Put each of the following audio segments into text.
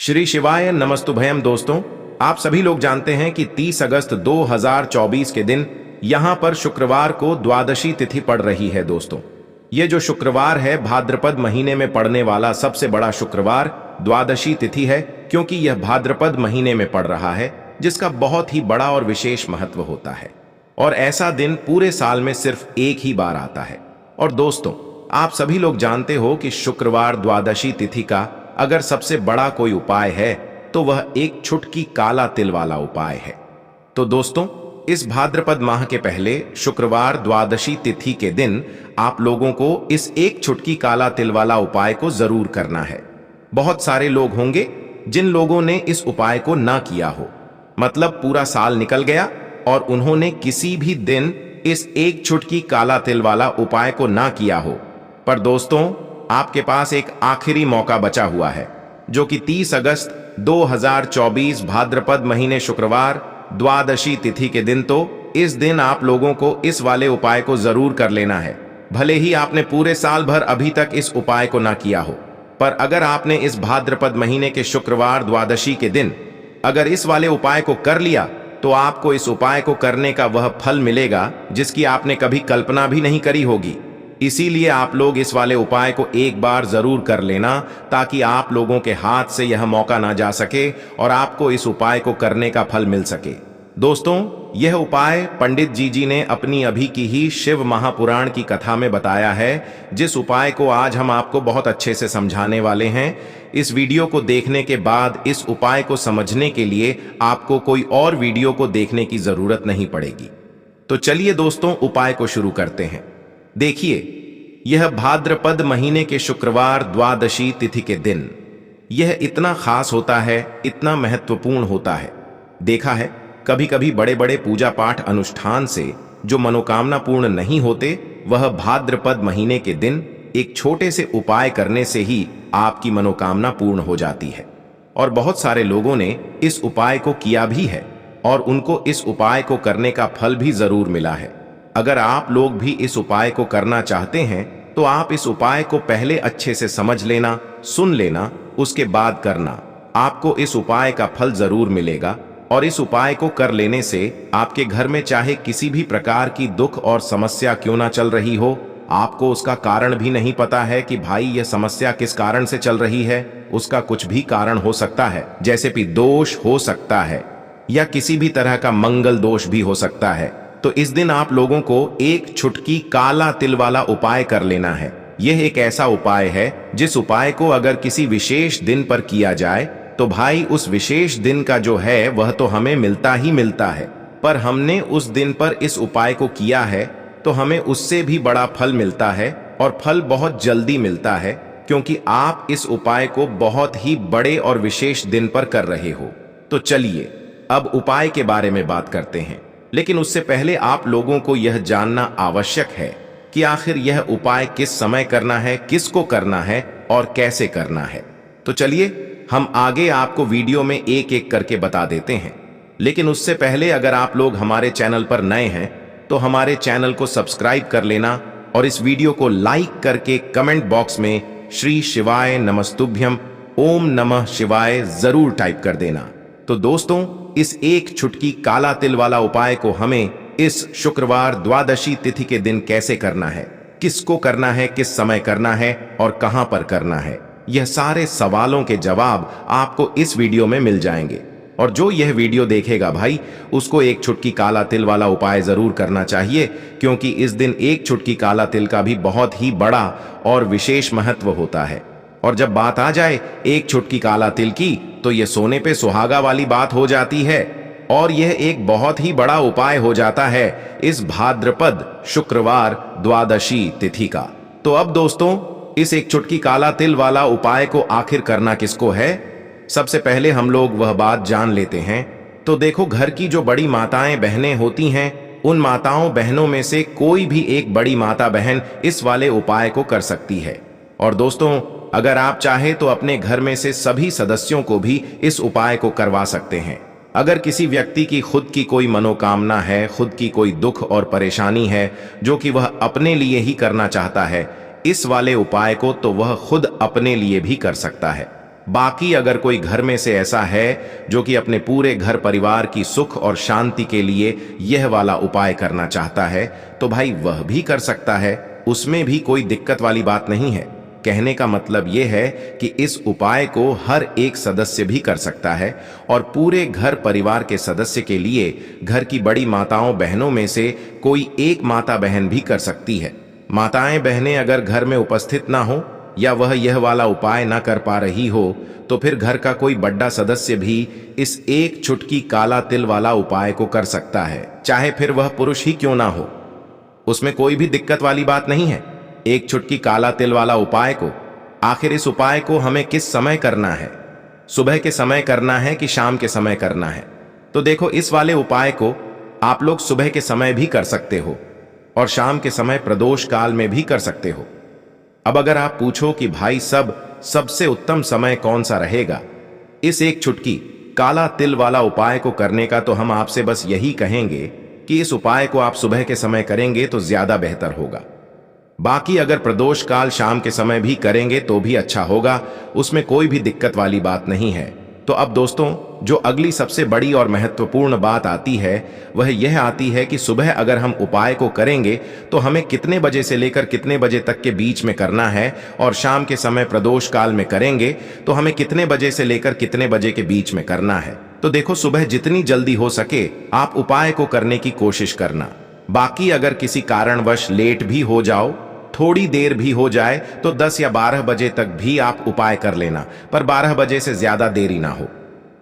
श्री शिवाय नमस्तुभयम। दोस्तों, आप सभी लोग जानते हैं कि 30 अगस्त 2024 के दिन यहां पर शुक्रवार को द्वादशी तिथि पड़ रही है। दोस्तों, ये जो शुक्रवार है भाद्रपद महीने में पड़ने वाला सबसे बड़ा शुक्रवार द्वादशी तिथि है, क्योंकि यह भाद्रपद महीने में पड़ रहा है, जिसका बहुत ही बड़ा और विशेष महत्व होता है। और ऐसा दिन पूरे साल में सिर्फ एक ही बार आता है। और दोस्तों, आप सभी लोग जानते हो कि शुक्रवार द्वादशी तिथि का अगर सबसे बड़ा कोई उपाय है तो वह एक छुटकी काला तिल वाला उपाय है। तो दोस्तों, इस भाद्रपद माह के पहले शुक्रवार द्वादशी तिथि के दिन आप लोगों को इस एक छुटकी काला तिल वाला उपाय को जरूर करना है। बहुत सारे लोग होंगे जिन लोगों ने इस उपाय को ना किया हो, मतलब पूरा साल निकल गया और उन्होंने किसी भी दिन इस एक छुटकी काला तिल वाला उपाय को ना किया हो। पर दोस्तों, आपके पास एक आखिरी मौका बचा हुआ है, जो कि 30 अगस्त 2024 भाद्रपद महीने शुक्रवार द्वादशी तिथि के दिन। तो इस दिन आप लोगों को इस वाले उपाय को जरूर कर लेना है, भले ही आपने पूरे साल भर अभी तक इस उपाय को ना किया हो। पर अगर आपने इस भाद्रपद महीने के शुक्रवार द्वादशी के दिन अगर इस वाले उपाय को कर लिया, तो आपको इस उपाय को करने का वह फल मिलेगा जिसकी आपने कभी कल्पना भी नहीं करी होगी। इसीलिए आप लोग इस वाले उपाय को एक बार जरूर कर लेना, ताकि आप लोगों के हाथ से यह मौका ना जा सके और आपको इस उपाय को करने का फल मिल सके। दोस्तों, यह उपाय पंडित जी ने अपनी अभी की ही शिव महापुराण की कथा में बताया है, जिस उपाय को आज हम आपको बहुत अच्छे से समझाने वाले हैं। इस वीडियो को देखने के बाद इस उपाय को समझने के लिए आपको कोई और वीडियो को देखने की जरूरत नहीं पड़ेगी। तो चलिए दोस्तों, उपाय को शुरू करते हैं। देखिए, यह भाद्रपद महीने के शुक्रवार द्वादशी तिथि के दिन यह इतना खास होता है, इतना महत्वपूर्ण होता है। देखा है, कभी कभी बड़े बड़े पूजा पाठ अनुष्ठान से जो मनोकामना पूर्ण नहीं होते, वह भाद्रपद महीने के दिन एक छोटे से उपाय करने से ही आपकी मनोकामना पूर्ण हो जाती है। और बहुत सारे लोगों ने इस उपाय को किया भी है और उनको इस उपाय को करने का फल भी जरूर मिला है। अगर आप लोग भी इस उपाय को करना चाहते हैं तो आप इस उपाय को पहले अच्छे से समझ लेना, सुन लेना, उसके बाद करना। आपको इस उपाय का फल जरूर मिलेगा। और इस उपाय को कर लेने से आपके घर में चाहे किसी भी प्रकार की दुख और समस्या क्यों ना चल रही हो, आपको उसका कारण भी नहीं पता है कि भाई यह समस्या किस कारण से चल रही है, उसका कुछ भी कारण हो सकता है, जैसे कि दोष हो सकता है या किसी भी तरह का मंगल दोष भी हो सकता है। तो इस दिन आप लोगों को एक छुटकी काला तिल वाला उपाय कर लेना है। यह एक ऐसा उपाय है जिस उपाय को अगर किसी विशेष दिन पर किया जाए तो भाई उस विशेष दिन का जो है वह तो हमें मिलता ही मिलता है। पर हमने उस दिन पर इस उपाय को किया है तो हमें उससे भी बड़ा फल मिलता है, और फल बहुत जल्दी मिलता है, क्योंकि आप इस उपाय को बहुत ही बड़े और विशेष दिन पर कर रहे हो। तो चलिए अब उपाय के बारे में बात करते हैं। लेकिन उससे पहले आप लोगों को यह जानना आवश्यक है कि आखिर यह उपाय किस समय करना है, किसको करना है और कैसे करना है। तो चलिए हम आगे आपको वीडियो में एक एक करके बता देते हैं। लेकिन उससे पहले अगर आप लोग हमारे चैनल पर नए हैं तो हमारे चैनल को सब्सक्राइब कर लेना और इस वीडियो को लाइक करके कमेंट बॉक्स में श्री शिवाय नमस्तुभ्यम ओम नमः शिवाय जरूर टाइप कर देना। तो दोस्तों, इस एक छुटकी काला तिल वाला उपाय को हमें इस शुक्रवार द्वादशी तिथि के दिन कैसे करना है, किसको करना है, किस समय करना है और कहां पर करना है, यह सारे सवालों के जवाब आपको इस वीडियो में मिल जाएंगे। और जो यह वीडियो देखेगा भाई, उसको एक छुटकी काला तिल वाला उपाय जरूर करना चाहिए, क्योंकि इस दिन एक छुटकी काला तिल का भी बहुत ही बड़ा और विशेष महत्व होता है। और जब बात आ जाए एक छुटकी काला तिल की, तो यह सोने पे सुहागा वाली बात हो जाती है और यह एक बहुत ही बड़ा उपाय हो जाता है इस भाद्रपद शुक्रवार द्वादशी तिथि का। तो अब दोस्तों, इस एक छुटकी काला तिल वाला उपाय को आखिर करना किसको है, सबसे पहले हम लोग वह बात जान लेते हैं। तो देखो, घर की जो बड़ी माताएं बहनें होती हैं, उन माताओं बहनों में से कोई भी एक बड़ी माता बहन इस वाले उपाय को कर सकती है। और दोस्तों, अगर आप चाहे तो अपने घर में से सभी सदस्यों को भी इस उपाय को करवा सकते हैं। अगर किसी व्यक्ति की खुद की कोई मनोकामना है, खुद की कोई दुख और परेशानी है जो कि वह अपने लिए ही करना चाहता है इस वाले उपाय को, तो वह खुद अपने लिए भी कर सकता है। बाकी अगर कोई घर में से ऐसा है जो कि अपने पूरे घर परिवार की सुख और शांति के लिए यह वाला उपाय करना चाहता है तो भाई वह भी कर सकता है, उसमें भी कोई दिक्कत वाली बात नहीं है। कहने का मतलब यह है कि इस उपाय को हर एक सदस्य भी कर सकता है और पूरे घर परिवार के सदस्य के लिए घर की बड़ी माताओं बहनों में से कोई एक माता बहन भी कर सकती है। माताएं बहनें अगर घर में उपस्थित ना हो या वह यह वाला उपाय ना कर पा रही हो तो फिर घर का कोई बड़ा सदस्य भी इस एक चुटकी काला तिल वाला उपाय को कर सकता है, चाहे फिर वह पुरुष ही क्यों ना हो। उसमें कोई भी दिक्कत वाली बात नहीं है। एक चुटकी काला तिल वाला उपाय को, आखिर इस उपाय को हमें किस समय करना है, सुबह के समय करना है कि शाम के समय करना है? तो देखो, इस वाले उपाय को आप लोग सुबह के समय भी कर सकते हो और शाम के समय प्रदोष काल में भी कर सकते हो। अब अगर आप पूछो कि भाई सबसे उत्तम समय कौन सा रहेगा इस एक चुटकी काला तिल वाला उपाय को करने का, तो हम आपसे बस यही कहेंगे कि इस उपाय को आप सुबह के समय करेंगे तो ज्यादा बेहतर होगा। बाकी अगर प्रदोष काल शाम के समय भी करेंगे तो भी अच्छा होगा, उसमें कोई भी दिक्कत वाली बात नहीं है। तो अब दोस्तों, जो अगली सबसे बड़ी और महत्वपूर्ण बात आती है वह यह आती है कि सुबह अगर हम उपाय को करेंगे तो हमें कितने बजे से लेकर कितने बजे तक के बीच में करना है, और शाम के समय प्रदोष काल में करेंगे तो हमें कितने बजे से लेकर कितने बजे के बीच में करना है। तो देखो, सुबह जितनी जल्दी हो सके आप उपाय को करने की कोशिश करना। बाकी अगर किसी कारणवश लेट भी हो जाओ, थोड़ी देर भी हो जाए, तो 10 या 12 बजे तक भी आप उपाय कर लेना, पर 12 बजे से ज्यादा देरी ना हो,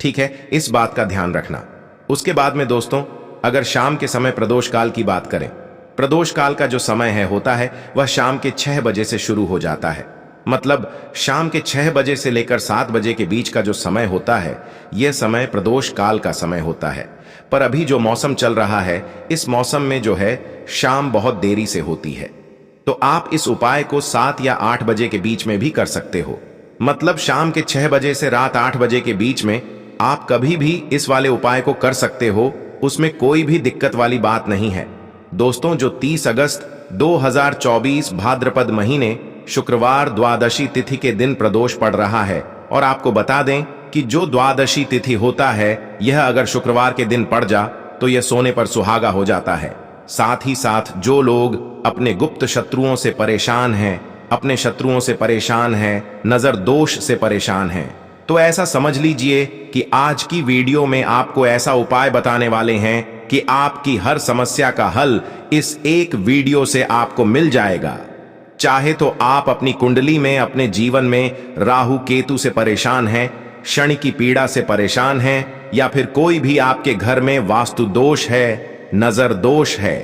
ठीक है? इस बात का ध्यान रखना। उसके बाद में दोस्तों, अगर शाम के समय प्रदोष काल की बात करें, प्रदोष काल का जो समय होता है वह शाम के 6 बजे से शुरू हो जाता है। मतलब शाम के 6 बजे से लेकर 7 बजे के बीच का जो समय होता है यह समय प्रदोष काल का समय होता है। पर अभी जो मौसम चल रहा है, इस मौसम में जो है शाम बहुत देरी से होती है, तो आप इस उपाय को 7 या 8 बजे के बीच में भी कर सकते हो। मतलब शाम के 6 बजे से रात 8 बजे के बीच में आप कभी भी इस वाले उपाय को कर सकते हो, उसमें कोई भी दिक्कत वाली बात नहीं है। दोस्तों, जो 30 अगस्त 2024 भाद्रपद महीने शुक्रवार द्वादशी तिथि के दिन प्रदोष पड़ रहा है, और आपको बता दें कि जो द्वादशी तिथि होता है यह अगर शुक्रवार के दिन पड़ जा तो यह सोने पर सुहागा हो जाता है। साथ ही साथ जो लोग अपने गुप्त शत्रुओं से परेशान हैं, अपने शत्रुओं से परेशान हैं, नजर दोष से परेशान हैं, तो ऐसा समझ लीजिए कि आज की वीडियो में आपको ऐसा उपाय बताने वाले हैं कि आपकी हर समस्या का हल इस एक वीडियो से आपको मिल जाएगा। चाहे तो आप अपनी कुंडली में, अपने जीवन में राहु केतु से परेशान हैं, शनि की पीड़ा से परेशान हैं, या फिर कोई भी आपके घर में वास्तु दोष है, नजर दोष है,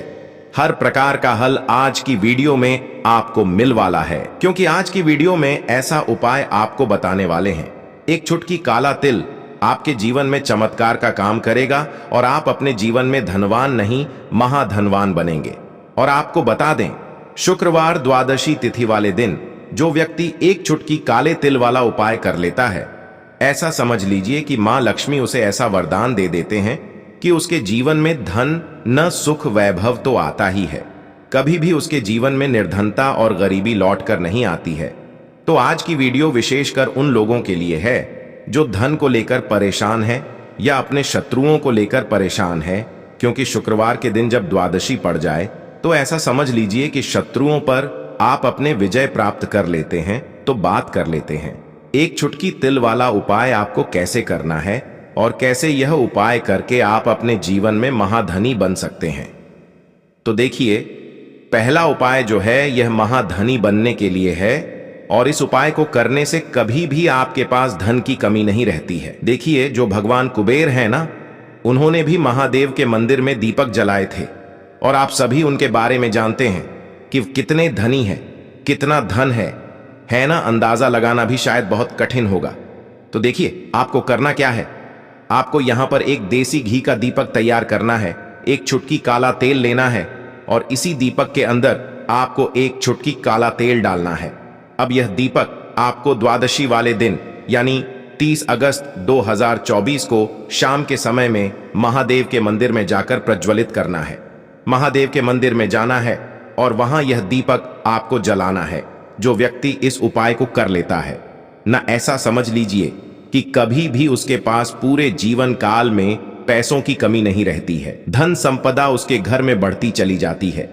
हर प्रकार का हल आज की वीडियो में आपको मिल वाला है। क्योंकि आज की वीडियो में ऐसा उपाय आपको बताने वाले हैं। एक चुटकी काला तिल आपके जीवन में चमत्कार का काम करेगा और आप अपने जीवन में धनवान नहीं महाधनवान बनेंगे। और आपको बता दें, शुक्रवार द्वादशी तिथि वाले दिन जो व्यक्ति एक चुटकी काले तिल वाला उपाय कर लेता है, ऐसा समझ लीजिए कि मां लक्ष्मी उसे ऐसा वरदान दे देते हैं कि उसके जीवन में धन न सुख वैभव तो आता ही है, कभी भी उसके जीवन में निर्धनता और गरीबी लौट कर नहीं आती है। तो आज की वीडियो विशेषकर उन लोगों के लिए है जो धन को लेकर परेशान है या अपने शत्रुओं को लेकर परेशान है, क्योंकि शुक्रवार के दिन जब द्वादशी पड़ जाए तो ऐसा समझ लीजिए कि शत्रुओं पर आप अपने विजय प्राप्त कर लेते हैं। तो बात कर लेते हैं एक चुटकी तिल वाला उपाय आपको कैसे करना है और कैसे यह उपाय करके आप अपने जीवन में महाधनी बन सकते हैं। तो देखिए, पहला उपाय जो है यह महाधनी बनने के लिए है, और इस उपाय को करने से कभी भी आपके पास धन की कमी नहीं रहती है। देखिए, जो भगवान कुबेर हैं ना, उन्होंने भी महादेव के मंदिर में दीपक जलाए थे, और आप सभी उनके बारे में जानते हैं कि कितने धनी हैं, कितना धन है ना? अंदाजा लगाना भी शायद बहुत कठिन होगा। तो देखिए, आपको करना क्या है, आपको यहां पर एक देसी घी का दीपक तैयार करना है, एक चुटकी काला तेल लेना है, और इसी दीपक के अंदर आपको एक चुटकी काला तेल डालना है। अब यह दीपक आपको द्वादशी वाले दिन यानी 30 अगस्त 2024 को शाम के समय में महादेव के मंदिर में जाकर प्रज्वलित करना है। महादेव के मंदिर में जाना है और वहां यह दीपक आपको जलाना है, जो व्यक्ति इस उपाय को कर लेता है। न ऐसा समझ लीजिए कि कभी भी उसके पास पूरे जीवन काल में पैसों की कमी नहीं रहती है। धन संपदा उसके घर में बढ़ती चली जाती है।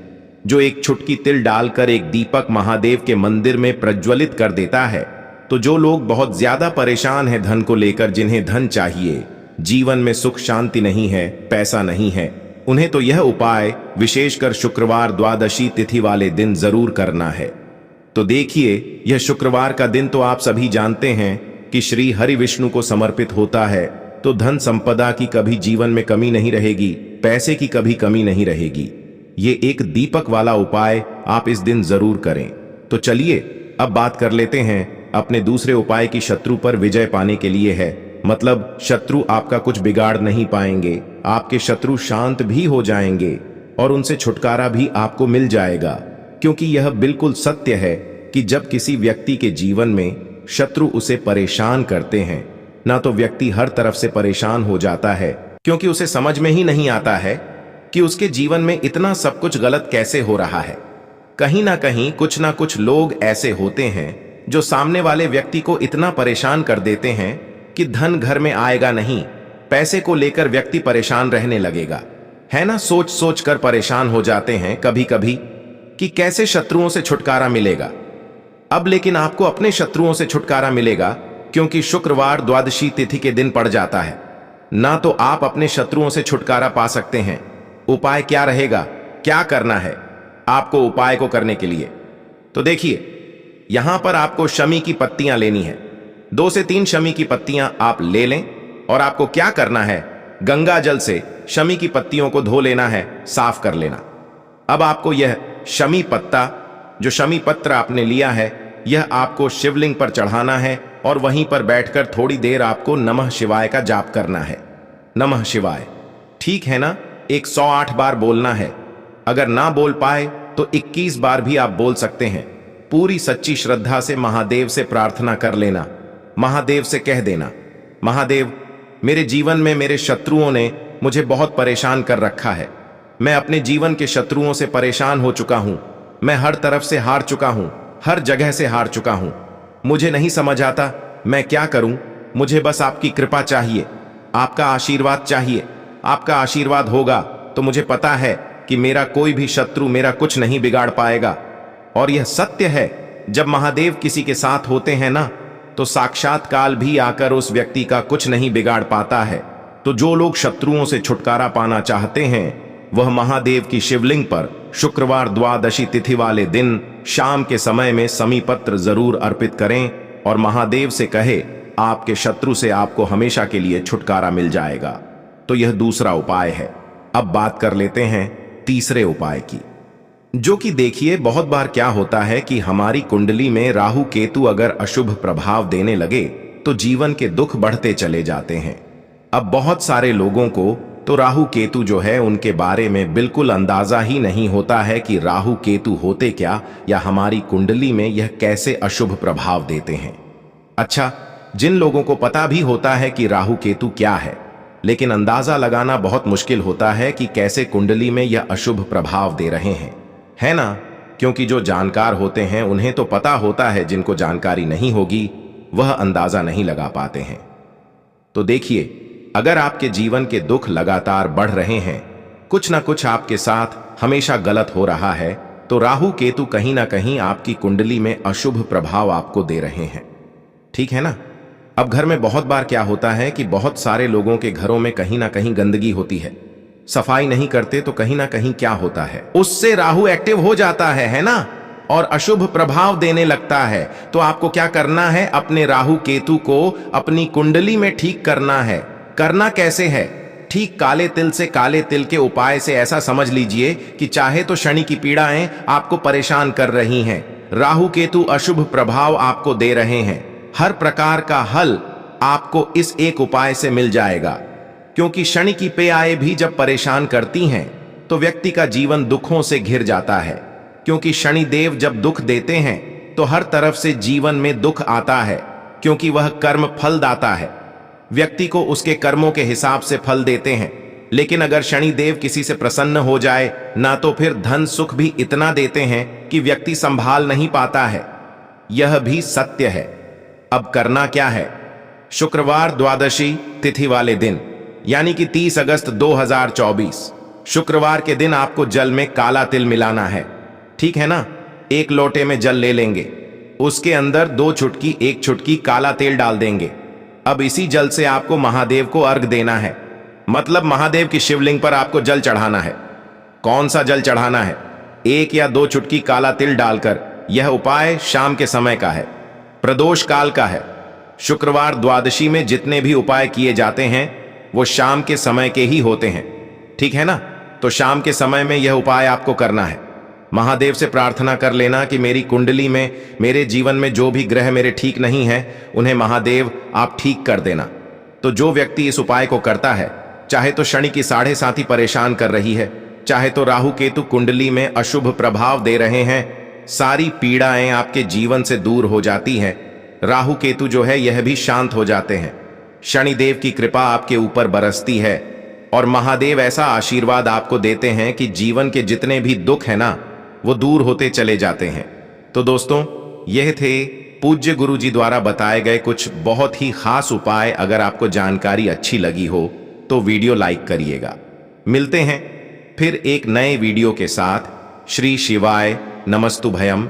जो एक छुटकी तिल डालकर एक दीपक महादेव के मंदिर में प्रज्वलित कर देता है। तो जो लोग बहुत ज्यादा परेशान हैं धन को लेकर, जिन्हें धन चाहिए, जीवन में सुख शांति नहीं है, पैसा नहीं है, उन्हें तो यह उपाय विशेषकर शुक्रवार द्वादशी तिथि वाले दिन जरूर करना है। तो देखिए, यह शुक्रवार का दिन तो आप सभी जानते हैं कि श्री हरि विष्णु को समर्पित होता है। तो धन संपदा की कभी जीवन में कमी नहीं रहेगी, पैसे की कभी कमी नहीं रहेगी। ये एक दीपक वाला उपाय आप इस दिन जरूर करें। तो चलिए अब बात कर लेते हैं अपने दूसरे उपाय की। शत्रु पर विजय पाने के लिए है, मतलब शत्रु आपका कुछ बिगाड़ नहीं पाएंगे, आपके शत्रु शांत भी हो जाएंगे और उनसे छुटकारा भी आपको मिल जाएगा। क्योंकि यह बिल्कुल सत्य है कि जब किसी व्यक्ति के जीवन में शत्रु उसे परेशान करते हैं, ना तो व्यक्ति हर तरफ से परेशान हो जाता है, क्योंकि उसे समझ में ही नहीं आता है कि उसके जीवन में इतना सब कुछ गलत कैसे हो रहा है। कहीं ना कुछ लोग ऐसे होते हैं जो सामने वाले व्यक्ति को इतना परेशान कर देते हैं कि धन घर में आएगा नहीं, पैसे को लेकर व्यक्ति परेशान रहने लगेगा, है ना। सोच सोच कर परेशान हो जाते हैं कभी कभी कि कैसे शत्रुओं से छुटकारा मिलेगा। अब लेकिन आपको अपने शत्रुओं से छुटकारा मिलेगा, क्योंकि शुक्रवार द्वादशी तिथि के दिन पड़ जाता है ना। तो आप अपने शत्रुओं से छुटकारा पा सकते हैं। उपाय क्या रहेगा, क्या करना है आपको उपाय को करने के लिए? तो देखिए, यहां पर आपको शमी की पत्तियां लेनी है। 2 से 3 शमी की पत्तियां आप ले लें और आपको क्या करना है, गंगा जल से शमी की पत्तियों को धो लेना है, साफ कर लेना। अब आपको यह शमी पत्ता, जो शमी पत्र आपने लिया है, यह आपको शिवलिंग पर चढ़ाना है और वहीं पर बैठकर थोड़ी देर आपको नमः शिवाय का जाप करना है। नमः शिवाय, ठीक है ना, 108 बार बोलना है। अगर ना बोल पाए तो 21 बार भी आप बोल सकते हैं। पूरी सच्ची श्रद्धा से महादेव से प्रार्थना कर लेना। महादेव से कह देना, महादेव, मेरे जीवन में मेरे शत्रुओं ने मुझे बहुत परेशान कर रखा है। मैं अपने जीवन के शत्रुओं से परेशान हो चुका हूं। मैं हर तरफ से हार चुका हूं, हर जगह से हार चुका हूं। मुझे नहीं समझ आता मैं क्या करूं। मुझे बस आपकी कृपा चाहिए, आपका आशीर्वाद चाहिए। आपका आशीर्वाद होगा तो मुझे पता है कि मेरा कोई भी शत्रु मेरा कुछ नहीं बिगाड़ पाएगा। और यह सत्य है, जब महादेव किसी के साथ होते हैं ना, तो साक्षात काल भी आकर उस व्यक्ति का कुछ नहीं बिगाड़ पाता है। तो जो लोग शत्रुओं से छुटकारा पाना चाहते हैं, वह महादेव की शिवलिंग पर शुक्रवार द्वादशी तिथि वाले दिन शाम के समय में शमी पत्र जरूर अर्पित करें और महादेव से कहे, आपके शत्रु से आपको हमेशा के लिए छुटकारा मिल जाएगा। तो यह दूसरा उपाय है। अब बात कर लेते हैं तीसरे उपाय की, जो कि देखिए, बहुत बार क्या होता है कि हमारी कुंडली में राहु केतु अगर अशुभ प्रभाव देने लगे तो जीवन के दुख बढ़ते चले जाते हैं। अब बहुत सारे लोगों को तो राहु केतु जो है उनके बारे में बिल्कुल अंदाजा ही नहीं होता है कि राहु केतु होते क्या, या हमारी कुंडली में यह कैसे अशुभ प्रभाव देते हैं। अच्छा, जिन लोगों को पता भी होता है कि राहु केतु क्या है, लेकिन अंदाजा लगाना बहुत मुश्किल होता है कि कैसे कुंडली में यह अशुभ प्रभाव दे रहे हैं, है ना। क्योंकि जो जानकार होते हैं उन्हें तो पता होता है, जिनको जानकारी नहीं होगी वह अंदाजा नहीं लगा पाते हैं। तो देखिए, अगर आपके जीवन के दुख लगातार बढ़ रहे हैं, कुछ ना कुछ आपके साथ हमेशा गलत हो रहा है, तो राहु केतु कहीं ना कहीं आपकी कुंडली में अशुभ प्रभाव आपको दे रहे हैं, ठीक है ना। अब घर में बहुत बार क्या होता है कि बहुत सारे लोगों के घरों में कहीं ना कहीं गंदगी होती है, सफाई नहीं करते, तो कहीं ना कहीं क्या होता है, उससे राहु एक्टिव हो जाता है ना, और अशुभ प्रभाव देने लगता है। तो आपको क्या करना है, अपने राहु केतु को अपनी कुंडली में ठीक करना है। करना कैसे है, ठीक काले तिल से, काले तिल के उपाय से। ऐसा समझ लीजिए कि चाहे तो शनि की पीड़ाएं आपको परेशान कर रही हैं, राहु केतु अशुभ प्रभाव आपको दे रहे हैं, हर प्रकार का हल आपको इस एक उपाय से मिल जाएगा। क्योंकि शनि की पीड़ाएं भी जब परेशान करती हैं तो व्यक्ति का जीवन दुखों से घिर जाता है। क्योंकि शनि देव जब दुख देते हैं तो हर तरफ से जीवन में दुख आता है, क्योंकि वह कर्म फलदाता है। व्यक्ति को उसके कर्मों के हिसाब से फल देते हैं। लेकिन अगर शनि देव किसी से प्रसन्न हो जाए ना, तो फिर धन सुख भी इतना देते हैं कि व्यक्ति संभाल नहीं पाता है। यह भी सत्य है। अब करना क्या है? शुक्रवार द्वादशी तिथि वाले दिन यानी कि 30 अगस्त 2024 शुक्रवार के दिन आपको जल में काला तिल मिलाना है। ठीक है ना? एक लोटे में जल ले लेंगे, उसके अंदर 2 चुटकी 1 चुटकी काला तेल डाल देंगे। अब इसी जल से आपको महादेव को अर्घ देना है, मतलब महादेव की शिवलिंग पर आपको जल चढ़ाना है। कौन सा जल चढ़ाना है? 1 या 2 चुटकी काला तिल डालकर। यह उपाय शाम के समय का है, प्रदोष काल का है। शुक्रवार द्वादशी में जितने भी उपाय किए जाते हैं वो शाम के समय के ही होते हैं। ठीक है ना? तो शाम के समय में यह उपाय आपको करना है। महादेव से प्रार्थना कर लेना कि मेरी कुंडली में, मेरे जीवन में जो भी ग्रह मेरे ठीक नहीं है उन्हें महादेव आप ठीक कर देना। तो जो व्यक्ति इस उपाय को करता है, चाहे तो शनि की 7.5 परेशान कर रही है, चाहे तो राहु केतु कुंडली में अशुभ प्रभाव दे रहे हैं, सारी पीड़ाएं आपके जीवन से दूर हो जाती हैं। राहु केतु जो है यह भी शांत हो जाते हैं। शनिदेव की कृपा आपके ऊपर बरसती है और महादेव ऐसा आशीर्वाद आपको देते हैं कि जीवन के जितने भी दुख है ना वो दूर होते चले जाते हैं। तो दोस्तों, यह थे पूज्य गुरु जी द्वारा बताए गए कुछ बहुत ही खास उपाय। अगर आपको जानकारी अच्छी लगी हो तो वीडियो लाइक करिएगा। मिलते हैं फिर एक नए वीडियो के साथ। श्री शिवाय नमस्तुभयम।